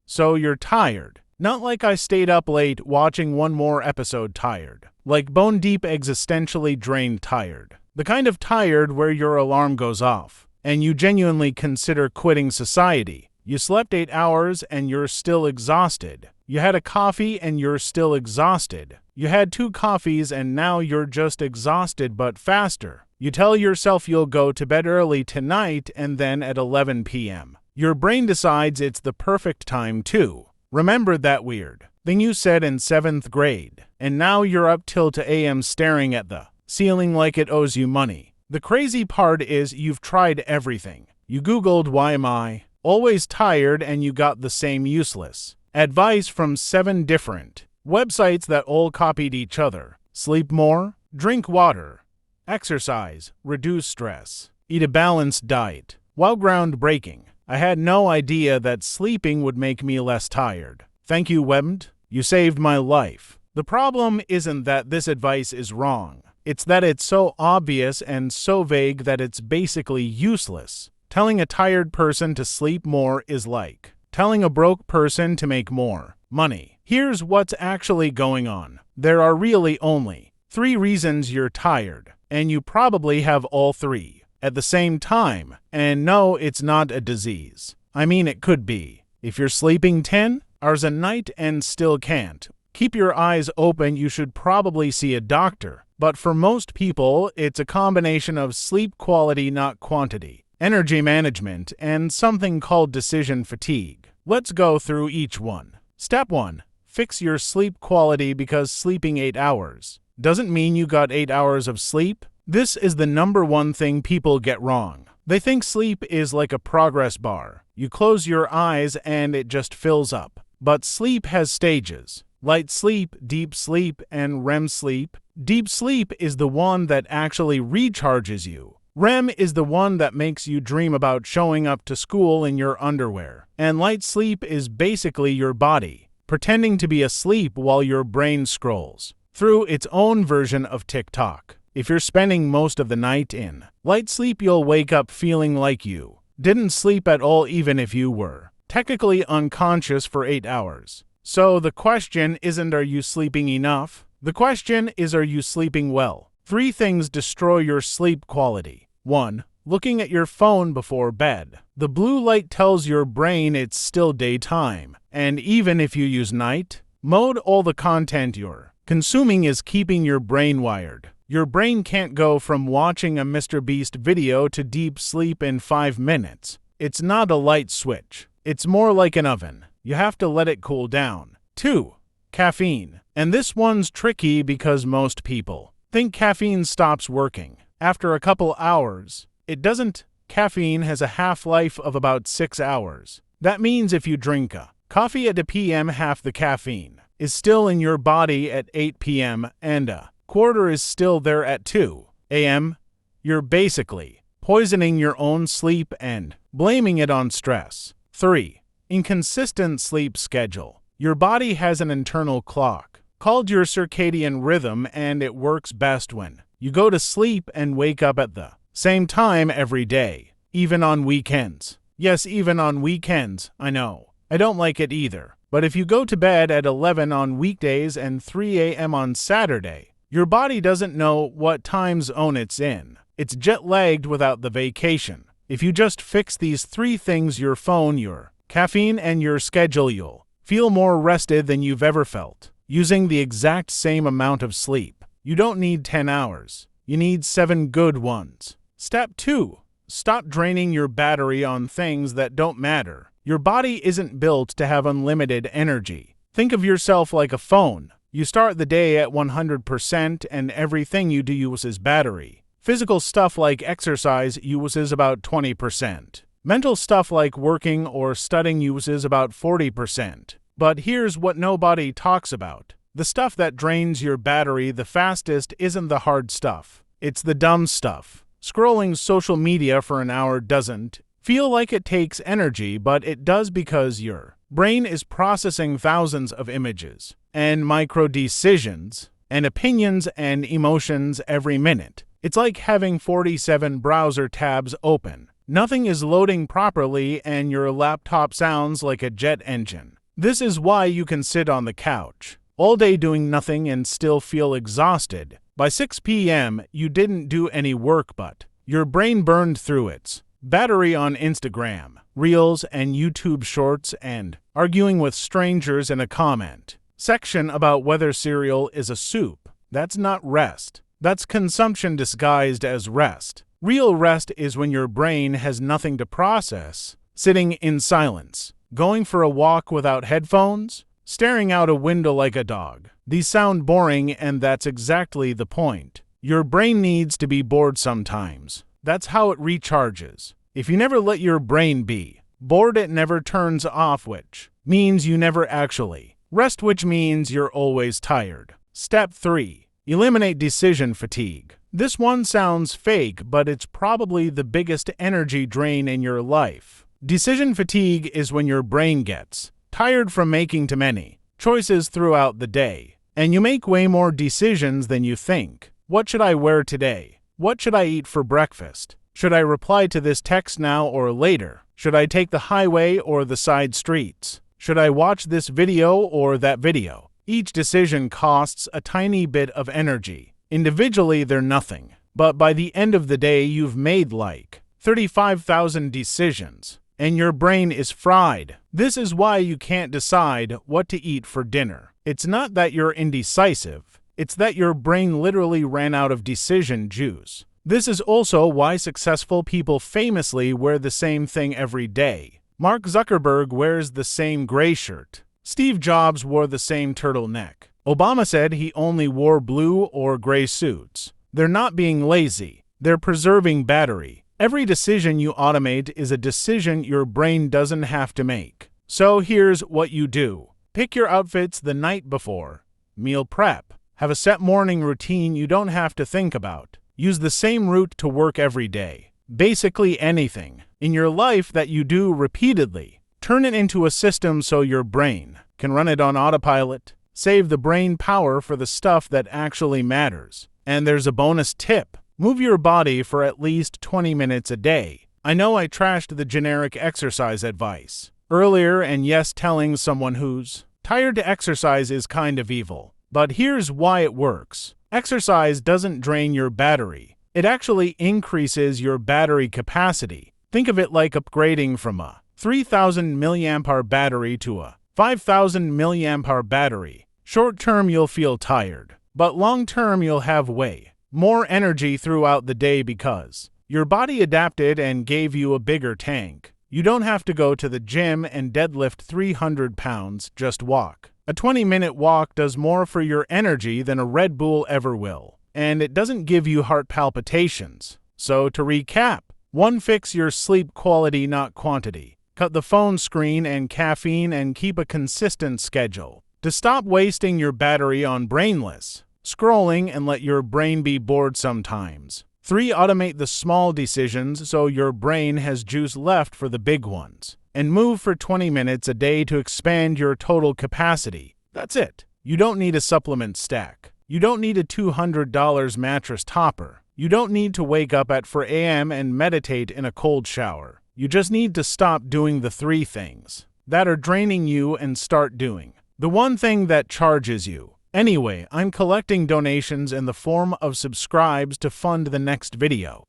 So you're tired. Not like I stayed up late watching one more episode tired. Like bone-deep existentially drained tired. The kind of tired where your alarm goes off, and you genuinely consider quitting society. You slept 8 hours and you're still exhausted. You had a coffee and you're still exhausted. You had 2 coffees and now you're just exhausted but faster. You tell yourself you'll go to bed early tonight and then at 11 p.m. your brain decides it's the perfect time too. Remember that weird thing you said in 7th grade, and now you're up till 2 a.m. staring at the ceiling like it owes you money. The crazy part is you've tried everything. You Googled why am I always tired and you got the same useless advice from 7 different websites that all copied each other. Sleep more, drink water, exercise, reduce stress, eat a balanced diet. While groundbreaking, I had no idea that sleeping would make me less tired. Thank you, Webd. You saved my life. The problem isn't that this advice is wrong. It's that it's so obvious and so vague that it's basically useless. Telling a tired person to sleep more is like telling a broke person to make more money. Here's what's actually going on. There are really only 3 reasons you're tired, and you probably have all 3 at the same time. And no, it's not a disease. I mean, it could be. If you're sleeping 10 hours a night and still can't keep your eyes open, you should probably see a doctor. But for most people, it's a combination of sleep quality, not quantity, energy management, and something called decision fatigue. Let's go through each one. Step 1. Fix your sleep quality, because sleeping 8 hours doesn't mean you got 8 hours of sleep. This is the number one thing people get wrong. They think sleep is like a progress bar. You close your eyes and it just fills up. But sleep has stages. Light sleep, deep sleep, and REM sleep. Deep sleep is the one that actually recharges you. REM is the one that makes you dream about showing up to school in your underwear. And light sleep is basically your body pretending to be asleep while your brain scrolls through its own version of TikTok. If you're spending most of the night in light sleep, you'll wake up feeling like you didn't sleep at all, even if you were technically unconscious for 8 hours. So the question isn't are you sleeping enough? The question is, are you sleeping well? 3 things destroy your sleep quality. 1. Looking at your phone before bed. The blue light tells your brain it's still daytime, and even if you use night mode, all the content you're consuming is keeping your brain wired. Your brain can't go from watching a Mr. Beast video to deep sleep in 5 minutes. It's not a light switch. It's more like an oven. You have to let it cool down. 2. Caffeine. And this one's tricky because most people think caffeine stops working after a couple hours. It doesn't. Caffeine has a half-life of about 6 hours. That means if you drink a coffee at 1 p.m., half the caffeine is still in your body at 8 p.m. and a quarter is still there at 2 a.m. You're basically poisoning your own sleep and blaming it on stress. 3. Inconsistent sleep schedule. Your body has an internal clock called your circadian rhythm, and it works best when you go to sleep and wake up at the same time every day, even on weekends. Yes, even on weekends, I know. I don't like it either. But if you go to bed at 11 on weekdays and 3 a.m. on Saturday, your body doesn't know what time zone it's in. It's jet-lagged without the vacation. If you just fix these 3 things, your phone, your caffeine, and your schedule, you'll feel more rested than you've ever felt, using the exact same amount of sleep. You don't need 10 hours. You need 7 good ones. Step 2. Stop draining your battery on things that don't matter. Your body isn't built to have unlimited energy. Think of yourself like a phone. You start the day at 100% and everything you do uses battery. Physical stuff like exercise uses about 20%. Mental stuff like working or studying uses about 40%. But here's what nobody talks about. The stuff that drains your battery the fastest isn't the hard stuff. It's the dumb stuff. Scrolling social media for an hour doesn't feel like it takes energy, but it does because your brain is processing thousands of images and micro-decisions and opinions and emotions every minute. It's like having 47 browser tabs open. Nothing is loading properly and your laptop sounds like a jet engine. This is why you can sit on the couch all day doing nothing and still feel exhausted. By 6 p.m., you didn't do any work, but your brain burned through its battery on Instagram, Reels, and YouTube Shorts, and arguing with strangers in a comment section about whether cereal is a soup. That's not rest. That's consumption disguised as rest. Real rest is when your brain has nothing to process, sitting in silence, going for a walk without headphones, staring out a window like a dog. These sound boring, and that's exactly the point. Your brain needs to be bored sometimes. That's how it recharges. If you never let your brain be bored, it never turns off, which means you never actually rest, which means you're always tired. Step 3. Eliminate decision fatigue. This one sounds fake, but it's probably the biggest energy drain in your life. Decision fatigue is when your brain gets tired from making too many choices throughout the day, and you make way more decisions than you think. What should I wear today? What should I eat for breakfast? Should I reply to this text now or later? Should I take the highway or the side streets? Should I watch this video or that video? Each decision costs a tiny bit of energy. Individually, they're nothing. But by the end of the day, you've made like 35,000 decisions, and your brain is fried. This is why you can't decide what to eat for dinner. It's not that you're indecisive. It's that your brain literally ran out of decision juice. This is also why successful people famously wear the same thing every day. Mark Zuckerberg wears the same gray shirt. Steve Jobs wore the same turtleneck. Obama said he only wore blue or gray suits. They're not being lazy. They're preserving battery. Every decision you automate is a decision your brain doesn't have to make. So here's what you do. Pick your outfits the night before. Meal prep. Have a set morning routine you don't have to think about. Use the same route to work every day. Basically anything in your life that you do repeatedly, turn it into a system so your brain can run it on autopilot. Save the brain power for the stuff that actually matters. And there's a bonus tip. Move your body for at least 20 minutes a day. I know I trashed the generic exercise advice earlier, and yes, telling someone who's tired to exercise is kind of evil. But here's why it works. Exercise doesn't drain your battery. It actually increases your battery capacity. Think of it like upgrading from a 3,000 mAh battery to a 5,000 mAh battery. Short term, you'll feel tired, but long term, you'll have way more energy throughout the day because your body adapted and gave you a bigger tank. You don't have to go to the gym and deadlift 300 pounds, just walk. A 20-minute walk does more for your energy than a Red Bull ever will, and it doesn't give you heart palpitations. So to recap, 1. Fix your sleep quality, not quantity. Cut the phone screen and caffeine and keep a consistent schedule. To stop wasting your battery on brainless scrolling and let your brain be bored sometimes. 3. Automate the small decisions so your brain has juice left for the big ones. And move for 20 minutes a day to expand your total capacity. That's it. You don't need a supplement stack. You don't need a $200 mattress topper. You don't need to wake up at 4 a.m. and meditate in a cold shower. You just need to stop doing the 3 things that are draining you and start doing the one thing that charges you. Anyway, I'm collecting donations in the form of subscribes to fund the next video.